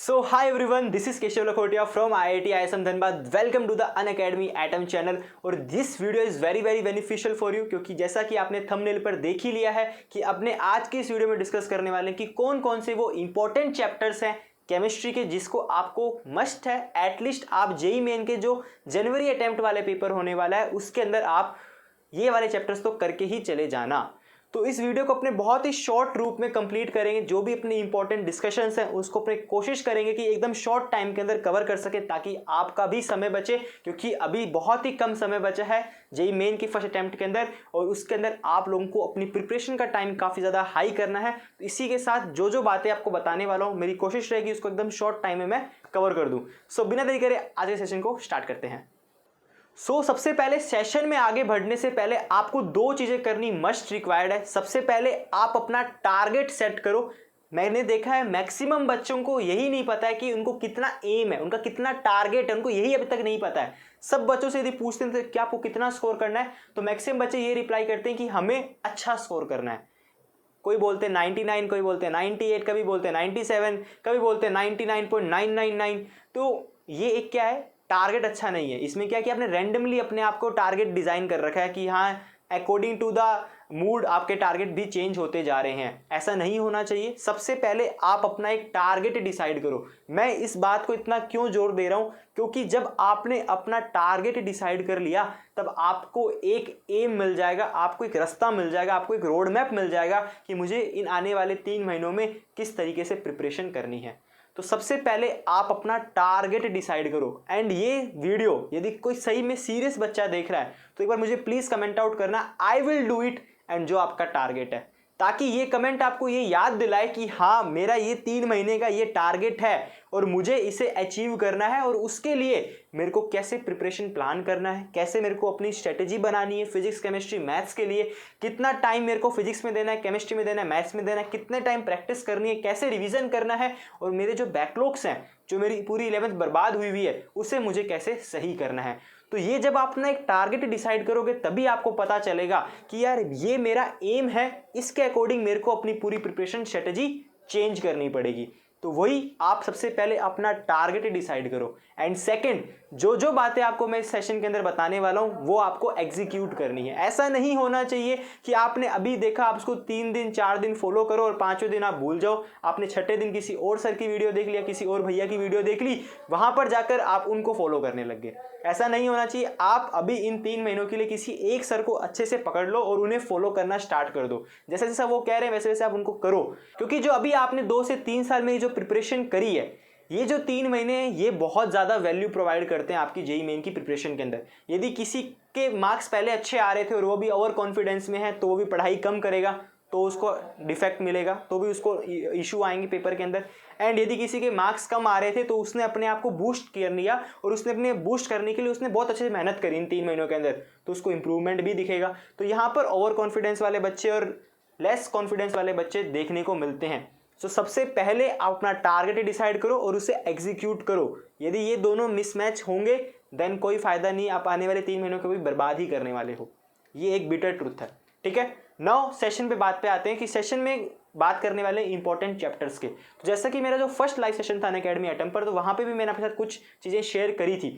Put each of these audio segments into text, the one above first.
So hi everyone, this is Keshav Lakhotia from IIT ISM Dhanbad. Welcome to the Unacademy Atom channel. और this video is very very beneficial for you, क्योंकि जैसा कि आपने thumbnail पर देख ही लिया है कि अपने आज की इस वीडियो में डिस्कस करने वाले हैं कि कौन कौन से वो इंपॉर्टेंट चैप्टर्स हैं केमिस्ट्री के जिसको आपको मस्ट है एटलीस्ट आप जेई मेन के जो जनवरी अटेम्प्ट वाले पेपर होने वाला है उसके अंदर आप ये वाले चैप्टर्स तो करके ही चले जाना। तो इस वीडियो को अपने बहुत ही शॉर्ट रूप में कंप्लीट करेंगे। जो भी अपने इंपॉर्टेंट डिस्कशंस हैं उसको अपने कोशिश करेंगे कि एकदम शॉर्ट टाइम के अंदर कवर कर सके ताकि आपका भी समय बचे, क्योंकि अभी बहुत ही कम समय बचा है जेई मेन की फर्स्ट अटेम्प्ट के अंदर और उसके अंदर आप लोगों को अपनी प्रिपरेशन का टाइम काफ़ी ज़्यादा हाई करना है। तो इसी के साथ जो जो बातें आपको बताने वाला हूँ मेरी कोशिश रहेगी उसको एकदम शॉर्ट टाइम में मैं कवर कर दूँ। सो बिना देरी करे आज के सेशन को स्टार्ट करते हैं। सबसे पहले सेशन में आगे बढ़ने से पहले आपको दो चीजें करनी मस्ट रिक्वायर्ड है। सबसे पहले आप अपना टारगेट सेट करो। मैंने देखा है मैक्सिमम बच्चों को यही नहीं पता है कि उनको कितना एम है, उनका कितना टारगेट है, उनको यही अभी तक नहीं पता है। सब बच्चों से यदि पूछते हैं कि आपको कितना स्कोर करना है तो मैक्सिमम बच्चे ये रिप्लाई करते हैं कि हमें अच्छा स्कोर करना है। कोई बोलते हैं 99, कोई बोलते हैं 98, कभी बोलते हैं 97, कभी बोलते हैं 99.999। तो ये एक क्या है, टारगेट अच्छा नहीं है। इसमें क्या कि आपने रैंडमली अपने आप को टारगेट डिजाइन कर रखा है कि हाँ अकॉर्डिंग टू द मूड आपके टारगेट भी चेंज होते जा रहे हैं। ऐसा नहीं होना चाहिए। सबसे पहले आप अपना एक टारगेट डिसाइड करो। मैं इस बात को इतना क्यों जोर दे रहा हूं, क्योंकि जब आपने अपना टारगेट डिसाइड कर लिया तब आपको एक एम मिल जाएगा, आपको एक रास्ता मिल जाएगा, आपको एक रोड मैप मिल जाएगा कि मुझे इन आने वाले 3 महीनों में किस तरीके से प्रिपरेशन करनी है। तो सबसे पहले आप अपना टारगेट डिसाइड करो। एंड ये वीडियो यदि कोई सही में सीरियस बच्चा देख रहा है तो एक बार मुझे प्लीज कमेंट आउट करना I will do it and जो आपका टारगेट है, ताकि ये कमेंट आपको ये याद दिलाए कि हाँ मेरा ये 3 महीने का ये टारगेट है और मुझे इसे अचीव करना है और उसके लिए मेरे को कैसे प्रिपरेशन प्लान करना है, कैसे मेरे को अपनी स्ट्रेटेजी बनानी है फिजिक्स केमिस्ट्री मैथ्स के लिए, कितना टाइम मेरे को फिजिक्स में देना है, केमिस्ट्री में देना है, मैथ्स में देना है, कितने टाइम प्रैक्टिस करनी है, कैसे रिविजन करना है और मेरे जो बैकलॉग्स हैं, जो मेरी पूरी 11th बर्बाद हुई है उसे मुझे कैसे सही करना है। तो ये जब आप अपना एक टारगेट डिसाइड करोगे तभी आपको पता चलेगा कि यार ये मेरा एम है, इसके अकॉर्डिंग मेरे को अपनी पूरी प्रिपरेशन स्ट्रेटेजी चेंज करनी पड़ेगी। तो वही आप सबसे पहले अपना टारगेट डिसाइड करो। एंड सेकंड, जो जो बातें आपको मैं इस सेशन के अंदर बताने वाला हूं वो आपको एग्जीक्यूट करनी है। ऐसा नहीं होना चाहिए कि आपने अभी देखा आप उसको 3 दिन 4 दिन फॉलो करो और 5वें दिन आप भूल जाओ। आपने 6ठे दिन किसी और सर की वीडियो देख लिया, किसी और भैया की वीडियो देख ली, वहां पर जाकर आप उनको फॉलो करने लग गए। ऐसा नहीं होना चाहिए। आप अभी इन 3 महीनों के लिए किसी एक सर को अच्छे से पकड़ लो और उन्हें फॉलो करना स्टार्ट कर दो। जैसा जैसा वो कह रहे हैं वैसे वैसे आप उनको करो, क्योंकि जो अभी आपने 2 से 3 साल में जो प्रिपरेशन करी है, ये जो 3 महीने हैं ये बहुत ज़्यादा वैल्यू प्रोवाइड करते हैं आपकी जेई मेन की प्रिपरेशन के अंदर। यदि किसी के मार्क्स पहले अच्छे आ रहे थे और वो भी ओवर कॉन्फिडेंस में है तो वो भी पढ़ाई कम करेगा तो उसको डिफेक्ट मिलेगा, तो भी उसको इशू आएंगे पेपर के अंदर। एंड यदि किसी के मार्क्स कम आ रहे थे तो उसने अपने आप को बूस्ट कर लिया और उसने अपने बूस्ट करने के लिए उसने बहुत अच्छे से मेहनत करी इन 3 महीनों के अंदर, तो उसको इंप्रूवमेंट भी दिखेगा। तो यहाँ पर ओवर कॉन्फिडेंस वाले बच्चे और लेस कॉन्फिडेंस वाले बच्चे देखने को मिलते हैं। तो सबसे पहले आप अपना टारगेट डिसाइड करो और उसे एग्जीक्यूट करो। यदि ये दोनों मिसमैच होंगे देन कोई फायदा नहीं, आप आने वाले 3 महीनों को भी बर्बाद ही करने वाले हो। ये एक बिटर ट्रुथ है। ठीक है, नाउ सेशन पे बात पे आते हैं कि सेशन में बात करने वाले इंपॉर्टेंट चैप्टर्स के। तो जैसा कि मेरा जो फर्स्ट लाइव सेशन था अनअकैडमी एटम पर, तो वहाँ पे भी मैंने आपके साथ कुछ चीज़ें शेयर करी थी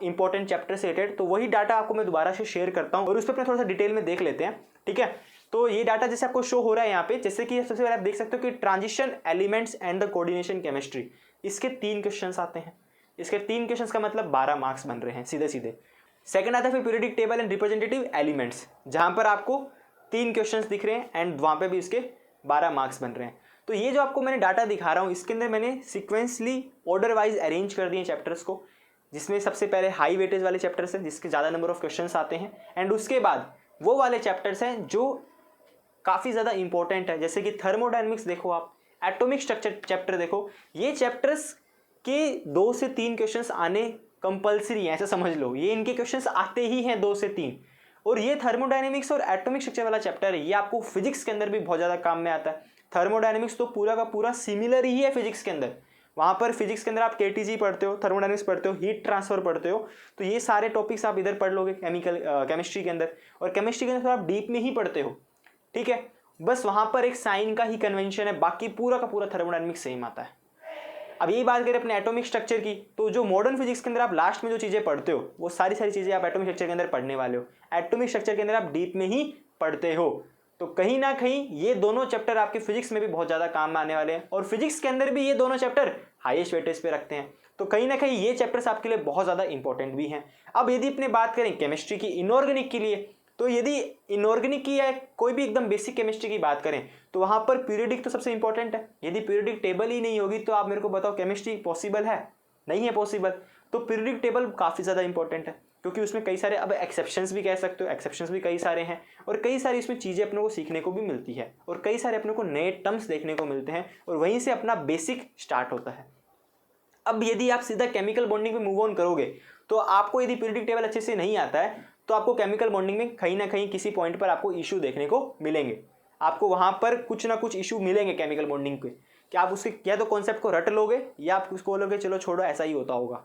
इंपॉर्टेंट चैप्टर से रिलेटेड। तो वही डाटा आपको मैं दोबारा से शेयर करता हूँ और उस पर अपने थोड़ा सा डिटेल में देख लेते हैं। ठीक है, तो ये डाटा जैसे आपको शो हो रहा है यहाँ पे, जैसे कि सबसे पहले आप देख सकते हो कि transition elements and the coordination chemistry, इसके 3 क्वेश्चंस आते हैं। इसके 3 क्वेश्चंस का मतलब 12 मार्क्स बन रहे हैं सीधे सीधे। सेकंड आता है फिर periodic table and representative elements, जहां पर आपको 3 क्वेश्चंस दिख रहे हैं एंड वहां पे भी इसके 12 मार्क्स बन रहे हैं। तो ये जो आपको मैंने डाटा दिखा रहा हूँ इसके अंदर मैंने सिक्वेंसली ऑर्डर वाइज अरेंज कर दिए चैप्टर्स को, जिसमें सबसे पहले हाई वेटेज वाले चैप्टर्स हैं जिसके ज़्यादा नंबर ऑफ क्वेश्चंस आते हैं, एंड उसके बाद वो वाले चैप्टर्स हैं जो काफ़ी ज़्यादा इंपॉर्टेंट है, जैसे कि थर्मोडायनेमिक्स देखो आप, एटॉमिक स्ट्रक्चर चैप्टर देखो। ये चैप्टर्स के 2 से 3 क्वेश्चंस आने कंपलसरी है, ऐसा समझ लो। ये इनके क्वेश्चंस आते ही हैं 2 से 3। और ये थर्मोडायनेमिक्स और एटॉमिक स्ट्रक्चर वाला चैप्टर है, ये आपको फिजिक्स के अंदर भी बहुत ज़्यादा काम में आता है। थर्मोडायनेमिक्स तो पूरा का पूरा सिमिलर ही है फिजिक्स के अंदर। वहाँ पर फिजिक्स के अंदर आप केटीजी पढ़ते हो, थर्मोडायनेमिक्स पढ़ते हो, हीट ट्रांसफर पढ़ते हो, तो ये सारे टॉपिक्स आप इधर पढ़ लोगे केमिस्ट्री के अंदर। और केमिस्ट्री के अंदर आप डीप में ही पढ़ते हो। ठीक है, बस वहाँ पर एक साइन का ही कन्वेंशन है, बाकी पूरा का पूरा थर्मोडायनेमिक्स सेम आता है। अब यही बात करें अपने एटॉमिक स्ट्रक्चर की, तो जो मॉडर्न फिजिक्स के अंदर आप लास्ट में जो चीज़ें पढ़ते हो वो सारी चीज़ें आप एटॉमिक स्ट्रक्चर के अंदर पढ़ने वाले हो। एटॉमिक स्ट्रक्चर के अंदर आप डीप में ही पढ़ते हो। तो कहीं ना कहीं ये दोनों चैप्टर आपके फिजिक्स में भी बहुत ज़्यादा काम में आने वाले हैं, और फिजिक्स के अंदर भी ये दोनों चैप्टर हाईएस्ट वेटेज पे रखते हैं। तो कहीं ना कहीं ये चैप्टर्स आपके लिए बहुत ज़्यादा इंपॉर्टेंट भी हैं। अब यदि अपने बात करें केमिस्ट्री की इनऑर्गेनिक के लिए, तो यदि इनऑर्गेनिक की या कोई भी एकदम बेसिक केमिस्ट्री की बात करें तो वहाँ पर पीरियडिक तो सबसे इंपॉर्टेंट है। यदि पीरियडिक टेबल ही नहीं होगी तो आप मेरे को बताओ केमिस्ट्री पॉसिबल है? नहीं है पॉसिबल। तो पीरियडिक टेबल काफ़ी ज़्यादा इंपॉर्टेंट है, क्योंकि उसमें कई सारे अब एक्सेप्शंस भी कह सकते हो, एक्सेप्शंस भी कई सारे हैं, और कई सारी इसमें चीज़ें अपने को सीखने को भी मिलती है, और कई सारे अपने को नए टर्म्स देखने को मिलते हैं, और वहीं से अपना बेसिक स्टार्ट होता है। अब यदि आप सीधा केमिकल बॉन्डिंग पे मूव ऑन करोगे तो आपको यदि पीरियडिक टेबल अच्छे से नहीं आता है तो आपको केमिकल बॉन्डिंग में कहीं ना कहीं किसी पॉइंट पर आपको इशू देखने को मिलेंगे। आपको वहाँ पर कुछ ना कुछ इशू मिलेंगे केमिकल बॉन्डिंग पे, कि आप उसके या तो कॉन्सेप्ट को रट लोगे या आप उसको बोलोगे चलो छोड़ो ऐसा ही होता होगा,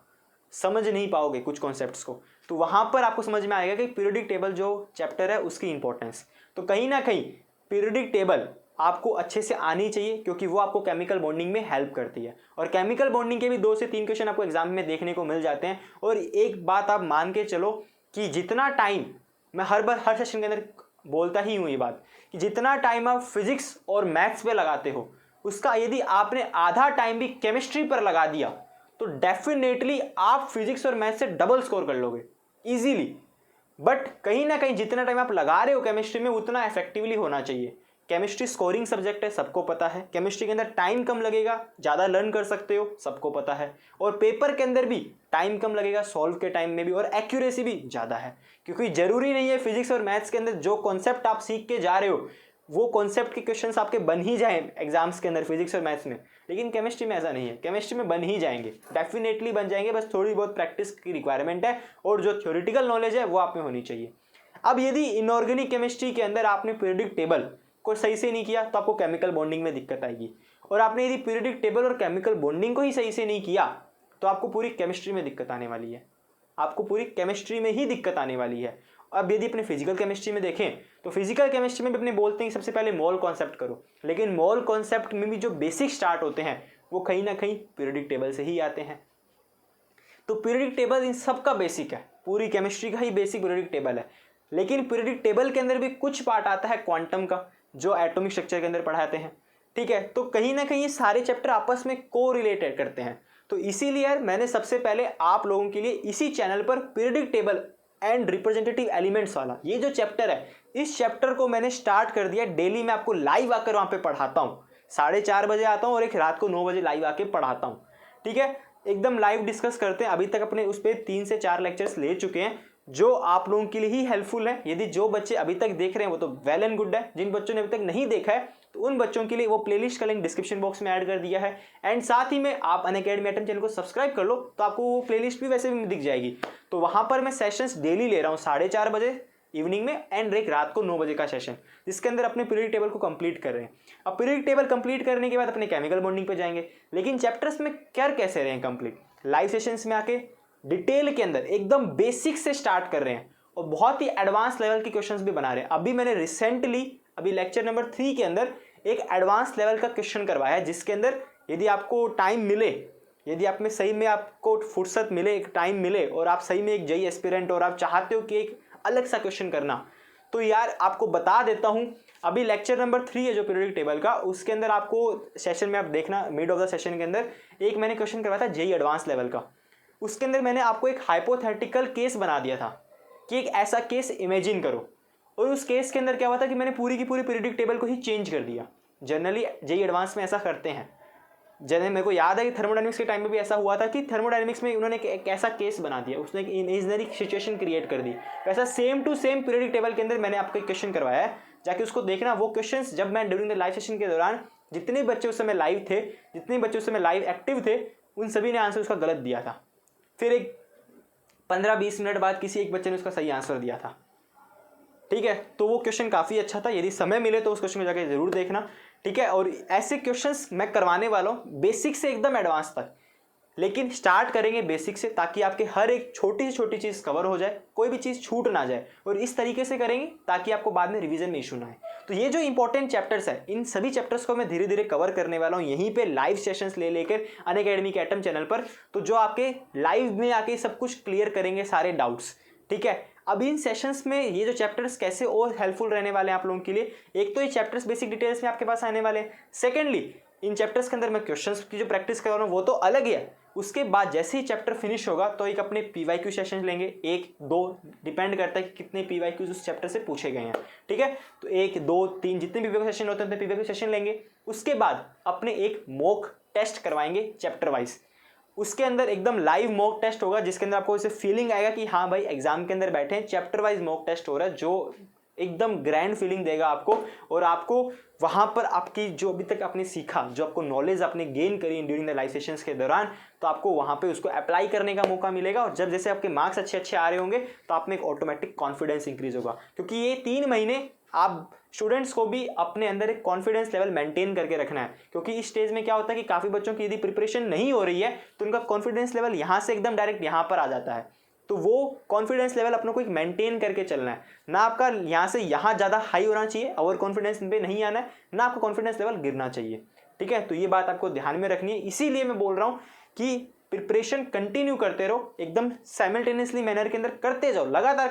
समझ नहीं पाओगे कुछ कॉन्सेप्ट्स को। तो वहाँ पर आपको समझ में आएगा कि पीरियडिक टेबल जो चैप्टर है उसकी इंपॉर्टेंस। तो कहीं ना कहीं पीरियडिक टेबल आपको अच्छे से आनी चाहिए, क्योंकि वो आपको केमिकल बॉन्डिंग में हेल्प करती है, और केमिकल बॉन्डिंग के भी 2 से 3 क्वेश्चन आपको एग्जाम में देखने को मिल जाते हैं। और एक बात आप मान के चलो कि जितना टाइम मैं हर सेशन के अंदर बोलता ही हूँ ये बात, कि जितना टाइम आप फिजिक्स और मैथ्स पे लगाते हो उसका यदि आपने आधा टाइम भी केमिस्ट्री पर लगा दिया तो डेफिनेटली आप फिजिक्स और मैथ्स से डबल स्कोर कर लोगे इजीली। बट कहीं ना कहीं जितना टाइम आप लगा रहे हो केमिस्ट्री में उतना इफेक्टिवली होना चाहिए। केमिस्ट्री स्कोरिंग सब्जेक्ट है, सबको पता है। केमिस्ट्री के अंदर टाइम कम लगेगा, ज़्यादा लर्न कर सकते हो, सबको पता है। और पेपर के अंदर भी टाइम कम लगेगा सॉल्व के टाइम में भी, और एक्यूरेसी भी ज़्यादा है, क्योंकि ज़रूरी नहीं है फिजिक्स और मैथ्स के अंदर जो कॉन्सेप्ट आप सीख के जा रहे हो वो कॉन्सेप्ट के क्वेश्चंस आपके बन ही जाए एग्जाम्स के अंदर फिजिक्स और मैथ्स में। लेकिन केमिस्ट्री में ऐसा नहीं है, केमिस्ट्री में बन ही जाएंगे, डेफिनेटली बन जाएंगे, बस थोड़ी बहुत प्रैक्टिस की रिक्वायरमेंट है, और जो थ्योरेटिकल नॉलेज है वो आप में होनी चाहिए। अब यदि इनऑर्गेनिक केमिस्ट्री के अंदर आपने पीरियडिक टेबल को सही से नहीं किया तो आपको केमिकल बॉन्डिंग में दिक्कत आएगी, और आपने यदि पीरियडिक टेबल और केमिकल बॉन्डिंग को ही सही से नहीं किया तो आपको पूरी केमिस्ट्री में दिक्कत आने वाली है, आपको पूरी केमिस्ट्री में ही दिक्कत आने वाली है। अब यदि अपने फिजिकल केमिस्ट्री में देखें तो फिजिकल केमिस्ट्री में भी अपने बोलते हैं कि सबसे पहले मोल कॉन्सेप्ट करो, लेकिन मोल कॉन्सेप्ट में भी जो बेसिक स्टार्ट होते हैं वो कहीं ना कहीं पीरियडिक टेबल से ही आते हैं। तो पीरियडिक टेबल इन सब का बेसिक है, पूरी केमिस्ट्री का ही बेसिक पीरियडिक टेबल है। लेकिन पीरियडिक टेबल के अंदर भी कुछ पार्ट आता है क्वांटम का, जो एटॉमिक स्ट्रक्चर के अंदर पढ़ाते हैं, ठीक है। तो कहीं ना कहीं ये सारे चैप्टर आपस में को रिलेटेड करते हैं। तो इसीलिए यार मैंने सबसे पहले आप लोगों के लिए इसी चैनल पर periodic table and representative elements वाला ये जो चैप्टर है, इस चैप्टर को मैंने स्टार्ट कर दिया। डेली मैं आपको लाइव आकर वहाँ पे पढ़ाता हूँ, 4:30 बजे आता हूँ और एक रात को 9 बजे लाइव आके पढ़ाता हूँ, ठीक है। एकदम लाइव डिस्कस करते हैं। अभी तक अपने उस पर 3 से 4 लेक्चर्स ले चुके हैं जो आप लोगों के लिए ही हेल्पफुल है। यदि जो बच्चे अभी तक देख रहे हैं वो तो वेल एंड गुड है, जिन बच्चों ने अभी तक नहीं देखा है तो उन बच्चों के लिए वो प्लेलिस्ट का लिंक डिस्क्रिप्शन बॉक्स में ऐड कर दिया है। एंड साथ ही में आप अनअकैडमी एटम चैनल को सब्सक्राइब कर लो तो आपको वो प्लेलिस्ट भी वैसे भी दिख जाएगी। तो वहां पर मैं सेशंस डेली ले रहा हूँ 4:30 बजे इवनिंग में, एंड एक रात को 9 बजे का सेशन, जिसके अंदर अपने पीरियडिक टेबल को कंप्लीट कर रहे हैं। अब पीरियडिक टेबल कंप्लीट करने के बाद अपने केमिकल बॉन्डिंग पे जाएंगे। लेकिन चैप्टर्स में कर कैसे रहे हैं कंप्लीट, लाइव सेशंस में आके डिटेल के अंदर एकदम बेसिक से स्टार्ट कर रहे हैं और बहुत ही एडवांस लेवल के क्वेश्चंस भी बना रहे हैं। अभी मैंने रिसेंटली अभी लेक्चर नंबर 3 के अंदर एक एडवांस लेवल का क्वेश्चन करवाया है, जिसके अंदर यदि आपको टाइम मिले, यदि आप में सही में आपको फुर्सत मिले, एक टाइम मिले और आप सही में एक जेईई एस्पिरेंट और आप चाहते हो कि एक अलग सा क्वेश्चन करना, तो यार आपको बता देता हूं अभी लेक्चर नंबर 3 है जो पीरियडिक टेबल का, उसके अंदर आपको सेशन में आप देखना मिड ऑफ द सेशन के अंदर एक मैंने क्वेश्चन करवाया था जेईई एडवांस लेवल का। उसके अंदर मैंने आपको एक हाइपोथेटिकल केस बना दिया था कि एक ऐसा केस इमेजिन करो, और उस केस के अंदर क्या हुआ था कि मैंने पूरी की पूरी पीरियडिक टेबल को ही चेंज कर दिया। जनरली जेईई एडवांस में ऐसा करते हैं। जैसे मेरे को याद है कि थर्मोडायनेमिक्स के टाइम में भी ऐसा हुआ था कि थर्मोडायनेमिक्स में उन्होंने एक ऐसा केस बना दिया, उसने एक इमेजिनरी सिचुएशन क्रिएट कर दी। वैसा same to same periodic table के अंदर मैंने आपको एक क्वेश्चन करवाया है, जाके उसको देखना। वो क्वेश्चंस जब मैं ड्यूरिंग द लाइव सेशन के दौरान जितने बच्चे उस समय लाइव थे, जितने बच्चे उस समय लाइव एक्टिव थे, उन सभी ने आंसर उसका गलत दिया था। फिर एक 15-20 मिनट बाद किसी एक बच्चे ने उसका सही आंसर दिया था, ठीक है। तो वो क्वेश्चन काफ़ी अच्छा था, यदि समय मिले तो उस क्वेश्चन को जाकर जरूर देखना, ठीक है। और ऐसे क्वेश्चंस मैं करवाने वाला हूँ बेसिक से एकदम एडवांस तक, लेकिन स्टार्ट करेंगे बेसिक से ताकि आपके हर एक छोटी से छोटी चीज़ कवर हो जाए, कोई भी चीज़ छूट ना जाए, और इस तरीके से करेंगे ताकि आपको बाद में रिवीजन में इशू ना आए। तो ये जो इंपॉर्टेंट चैप्टर्स है, इन सभी चैप्टर्स को मैं धीरे धीरे कवर करने वाला हूँ यहीं पे लाइव सेशंस ले लेकर अनअकैडमी के एटम चैनल पर, तो जो आपके लाइव में आके सब कुछ क्लियर करेंगे सारे डाउट्स। ठीक है, अब इन सेशंस में ये जो चैप्टर्स कैसे और हेल्पफुल रहने वाले हैं आप लोगों के लिए, एक तो ये चैप्टर्स बेसिक डिटेल्स में आपके पास आने वाले हैं, सेकेंडली इन चैप्टर्स के अंदर मैं क्वेश्चंस की जो प्रैक्टिस कर रहा हूँ वो तो अलग ही है। उसके बाद जैसे ही चैप्टर फिनिश होगा तो एक अपने PYQ सेशन लेंगे, 1-2 डिपेंड करता है कि कितने PYQs उस चैप्टर से पूछे गए हैं। ठीक है, तो 1, 2, 3 जितने PYQ सेशन होते हैं उतने PYQ सेशन लेंगे। उसके बाद अपने एक मॉक टेस्ट करवाएंगे चैप्टर वाइज, उसके अंदर एकदम लाइव मॉक टेस्ट होगा जिसके अंदर आपको इसे फीलिंग आएगा कि हाँ भाई एग्जाम के अंदर बैठे हैं, चैप्टर वाइज मॉक टेस्ट हो रहा है, जो एकदम ग्रैंड फीलिंग देगा आपको। और आपको वहाँ पर आपकी जो अभी तक आपने सीखा, जो आपको नॉलेज आपने गेन करी ड्यूरिंग द लाइव सेशंस के दौरान, तो आपको वहाँ पे उसको अप्लाई करने का मौका मिलेगा। और जब जैसे आपके मार्क्स अच्छे अच्छे आ रहे होंगे तो आप में एक ऑटोमेटिक कॉन्फिडेंस इंक्रीज होगा, क्योंकि ये 3 महीने आप स्टूडेंट्स को भी अपने अंदर एक कॉन्फिडेंस लेवल मेंटेन करके रखना है। क्योंकि इस स्टेज में क्या होता है कि काफ़ी बच्चों की यदि प्रिपरेशन नहीं हो रही है तो उनका कॉन्फिडेंस लेवल यहाँ से एकदम डायरेक्ट यहाँ पर आ जाता है। तो वो कॉन्फिडेंस लेवल अपने को एक मेंटेन करके चलना है, ना आपका यहाँ से यहाँ ज़्यादा हाई होना चाहिए, ओवर कॉन्फिडेंस पे नहीं आना है, ना आपका कॉन्फिडेंस लेवल गिरना चाहिए। ठीक है, तो ये बात आपको ध्यान में रखनी है। इसीलिए मैं बोल रहा हूँ कि प्रिपरेशन कंटिन्यू करते रहो, एकदम साइमल्टेनियसली मैनर के अंदर करते जाओ, लगातार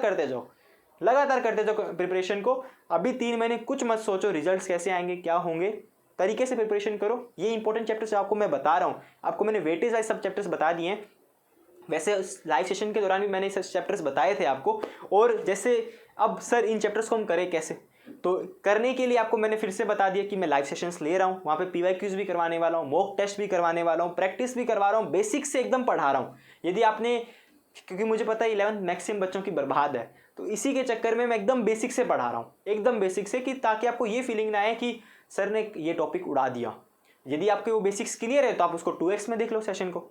करते जाओ प्रिपरेशन को। अभी 3 महीने कुछ मत सोचो रिजल्ट्स कैसे आएंगे क्या होंगे, तरीके से प्रिपरेशन करो। ये इंपॉर्टेंट चैप्टर्स आपको मैं बता रहा हूँ, आपको मैंने वेटेज वाइज सब चैप्टर्स बता दिए हैं। वैसे लाइव सेशन के दौरान भी मैंने सब चैप्टर्स बताए थे आपको। और जैसे अब सर इन चैप्टर्स को हम करें कैसे, तो करने के लिए आपको मैंने फिर से बता दिया कि मैं लाइव सेशंस ले रहा हूँ, वहाँ पे PYQs भी करवाने वाला हूँ, मॉक टेस्ट भी करवाने वाला हूँ, प्रैक्टिस भी करवा रहा हूँ, बेसिक से एकदम पढ़ा रहा हूँ। यदि आपने, क्योंकि मुझे पता है 11th मैक्सिमम बच्चों की बर्बाद है, तो इसी के चक्कर में मैं एकदम बेसिक से पढ़ा रहा हूँ, एकदम बेसिक से, कि ताकि आपको ये फीलिंग ना आए कि सर ने ये टॉपिक उड़ा दिया। यदि आपके वो बेसिक्स क्लियर है तो आप उसको 2x में देख लो, सेशन को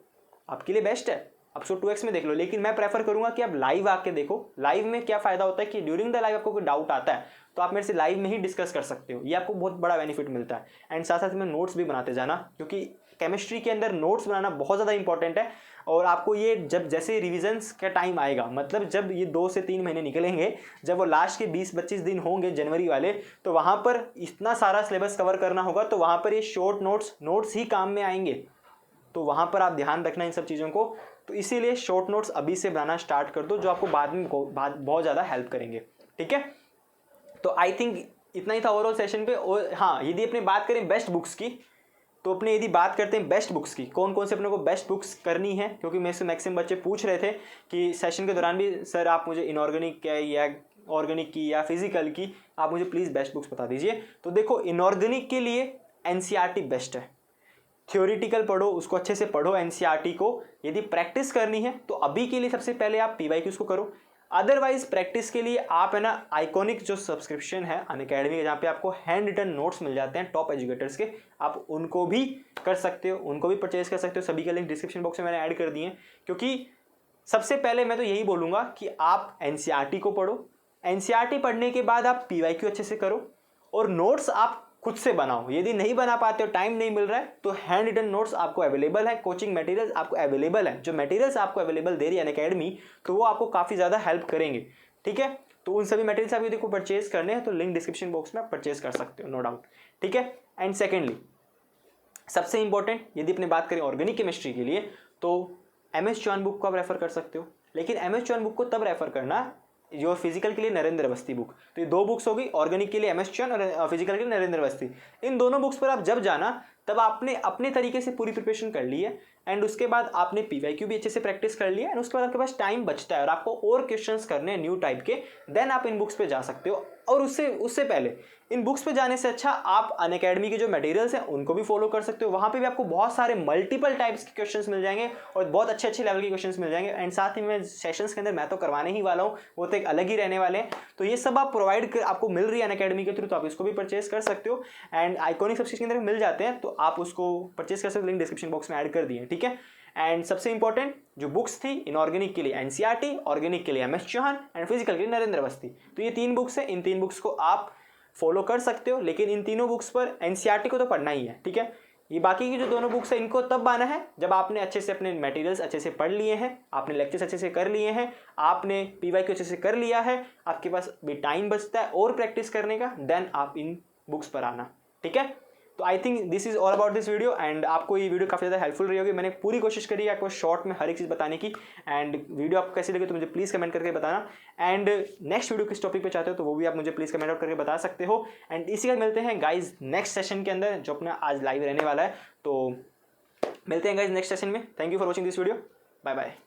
आपके लिए बेस्ट है, आप उसको 2x में देख लो। लेकिन मैं प्रेफर करूंगा कि आप लाइव आके देखो। लाइव में क्या फायदा होता है कि ड्यूरिंग द लाइव आपको कोई डाउट आता है तो आप मेरे से लाइव में ही डिस्कस कर सकते हो, ये आपको बहुत बड़ा बेनिफिट मिलता है। एंड साथ साथ में नोट्स भी बनाते जाना, क्योंकि केमिस्ट्री के अंदर नोट्स बनाना बहुत ज़्यादा इंपॉर्टेंट है। और आपको ये जब जैसे रिविजन्स का टाइम आएगा, मतलब जब ये 2 से 3 महीने निकलेंगे, जब वो लास्ट के 20-25 दिन होंगे जनवरी वाले, तो वहाँ पर इतना सारा सिलेबस कवर करना होगा, तो वहाँ पर ये शॉर्ट नोट्स ही काम में आएंगे। तो वहाँ पर आप ध्यान रखना इन सब चीज़ों को। तो इसीलिए शॉर्ट नोट्स अभी से बनाना स्टार्ट कर दो, जो आपको बाद में बहुत ज़्यादा हेल्प करेंगे। ठीक है, तो आई थिंक इतना ही था ओवरऑल सेशन पे। और हाँ, यदि अपनी बात करें बेस्ट बुक्स की, तो अपने यदि बात करते हैं बेस्ट बुक्स की, कौन कौन से अपने को बेस्ट बुक्स करनी है, क्योंकि मेरे से मैक्सिमम बच्चे पूछ रहे थे कि सेशन के दौरान भी सर आप मुझे इनऑर्गेनिक या ऑर्गेनिक की या फिजिकल की आप मुझे प्लीज़ बेस्ट बुक्स बता दीजिए। तो देखो, इनऑर्गेनिक के लिए NCERT बेस्ट है। थ्योरिटिकल पढ़ो, उसको अच्छे से पढ़ो NCERT को। यदि प्रैक्टिस करनी है तो अभी के लिए सबसे पहले आप PYQs को करो। अदरवाइज प्रैक्टिस के लिए आप है ना आइकॉनिक जो सब्सक्रिप्शन है अनअकैडमी के, जहाँ पे आपको हैंड रिटन नोट्स मिल जाते हैं टॉप एजुकेटर्स के, आप उनको भी कर सकते हो, उनको भी परचेज कर सकते हो। सभी का लिंक डिस्क्रिप्शन बॉक्स में मैंने ऐड कर दिए हैं। क्योंकि सबसे पहले मैं तो यही बोलूँगा कि आप NCERT को पढ़ो, NCERT पढ़ने के बाद आप PYQ अच्छे से करो और नोट्स आप खुद से बनाओ। यदि नहीं बना पाते हो, टाइम नहीं मिल रहा है, तो हैंड रिटन नोट्स आपको अवेलेबल है, कोचिंग मटेरियल्स आपको अवेलेबल है। जो मटेरियल्स आपको अवेलेबल दे रही है अनअकैडमी, तो वो आपको काफ़ी ज़्यादा हेल्प करेंगे। ठीक है, तो उन सभी मटेरियल्स आप यदि को परचेज करने हैं तो लिंक डिस्क्रिप्शन बॉक्स में आप परचेज कर सकते हो, नो डाउट। ठीक है, एंड सेकेंडली सबसे इंपॉर्टेंट, यदि अपनी बात करें ऑर्गेनिक केमिस्ट्री के लिए, तो MS चौहान बुक को आप रेफर कर सकते हो। लेकिन MS चौहान बुक को तब रेफर करना, जो फिजिकल के लिए नरेंद्र अवस्थी बुक। तो ये 2 बुक्स हो गई, ऑर्गेनिक के लिए MS चौहान और फिजिकल के लिए नरेंद्र अवस्थी। इन दोनों बुक्स पर आप जब जाना तब आपने अपने तरीके से पूरी प्रिपरेशन कर ली है, एंड उसके बाद आपने PYQ भी अच्छे से प्रैक्टिस कर लिया है, एंड उसके बाद आपके पास टाइम बचता है और आपको और क्वेश्चंस करने हैं न्यू टाइप के, देन आप इन बुक्स पे जा सकते हो। और उससे पहले इन बुक्स पे जाने से अच्छा आप अनअकैडमी के जो मटेरियल्स हैं उनको भी फॉलो कर सकते हो। वहाँ पे भी आपको बहुत सारे मल्टीपल टाइप्स के क्वेश्चंस मिल जाएंगे और बहुत अच्छे अच्छे लेवल के क्वेश्चंस मिल जाएंगे। एंड साथ ही में सेशंस के अंदर मैं तो करवाने ही वाला हूँ, वो तो एक अलग ही रहने वाले हैं। तो ये सब आप प्रोवाइड आपको मिल रही है अनअकैडमी के थ्रू, तो आप इसको भी परचेज कर सकते हो। एंड आइकॉनिक सब्सक्रिप्शन के अंदर मिल जाते हैं, तो आप उसको परचेज कर सकते हो, लिंक डिस्क्रिप्शन बॉक्स में ऐड कर दिए। ठीक है, एंड सबसे इंपॉर्टेंट जो बुक्स थी, इनऑर्गेनिक के लिए NCERT, ऑर्गेनिक के लिए MS चौहान एंड फिजिकल के लिए नरेंद्र अवस्थी। तो ये 3 बुक्स है, इन 3 बुक्स को आप फॉलो कर सकते हो। लेकिन इन तीनों बुक्स पर NCERT को तो पढ़ना ही है। ठीक है, ये बाकी की जो दोनों बुक्स है इनको तब आना है जब आपने अच्छे से अपने मटेरियल्स अच्छे से पढ़ लिए हैं, आपने लेक्चर्स अच्छे से कर लिए हैं, आपने PYQ अच्छे से कर लिया है, आपके पास भी टाइम बचता है और प्रैक्टिस करने का, देन आप इन बुक्स पर आना। ठीक है, तो I think this is all about this video and आपको ये वीडियो काफ़ी ज़्यादा हेल्पफुल रही होगी। मैंने पूरी कोशिश करी है आपको शॉर्ट में हर एक चीज़ बताने की, एंड वीडियो आपको कैसी लगी तो मुझे प्लीज़ कमेंट करके बताना। एंड नेक्स्ट वीडियो किस टॉपिक पे चाहते हो तो वो भी आप मुझे प्लीज़ कमेंट आउट करके बता सकते हो। एंड इसी के साथ मिलते हैं गाइज नेक्स्ट सेशन के अंदर जो अपना आज लाइव रहने वाला है। तो मिलते हैं गाइज नेक्स्ट सेशन में। Thank you for watching this video, bye bye.